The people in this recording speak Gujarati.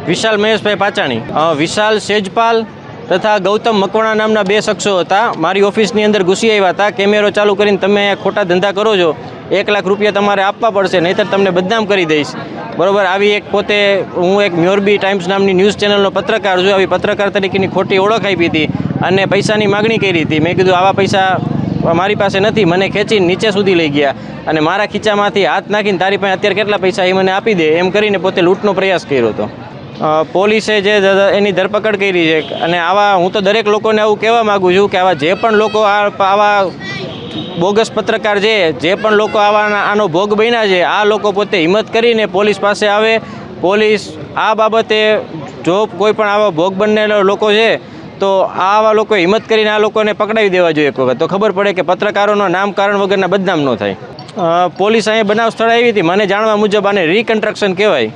વિશાલ મહેશભાઈ પાચાણી, વિશાલ સેજપાલ તથા ગૌતમ મકવાણા નામના બે શખ્સો હતા. મારી ઓફિસની અંદર ઘૂસી આવ્યા હતા. કેમેરો ચાલુ કરીને તમે ખોટા ધંધા કરો છો, 1 લાખ રૂપિયા તમારે આપવા પડશે, નહીંતર તમને બદનામ કરી દઈશ. બરોબર. આવી એક પોતે હું એક મ્યોરબી ટાઈમ્સ નામની ન્યૂઝ ચેનલનો પત્રકાર છું. આવી પત્રકાર તરીકેની ખોટી ઓળખ આપી હતી અને પૈસાની માગણી કરી હતી. મેં કીધું આવા પૈસા મારી પાસે નથી. મને ખેંચીને નીચે સુધી લઈ ગયા અને મારા ખીચામાંથી હાથ નાખીને તારી પાસે અત્યારે કેટલા પૈસા એ મને આપી દે એમ કરીને પોતે લૂંટનો પ્રયાસ કર્યો હતો. પોલીસે જે એની ધરપકડ કરી છે અને આવા હું તો દરેક લોકોને આવું કહેવા માગું છું કે આવા જે પણ લોકો આવા બોગસ પત્રકાર છે, જે પણ લોકો આનો ભોગ બન્યા છે, આ લોકો પોતે હિંમત કરીને પોલીસ પાસે આવે. પોલીસ આ બાબતે જો કોઈ પણ આવા ભોગ બનેલા લોકો છે તો આવા લોકો હિંમત કરીને આ લોકોને પકડાવી દેવા જોઈએ એક વખત, તો ખબર પડે કે પત્રકારોનો નામ કારણ વગરના બદનામ ન થાય. પોલીસ અહીંયા બનાવ સ્થળે આવી હતી. મને જાણવા મુજબ આને રિકન્સ્ટ્રક્શન કહેવાય.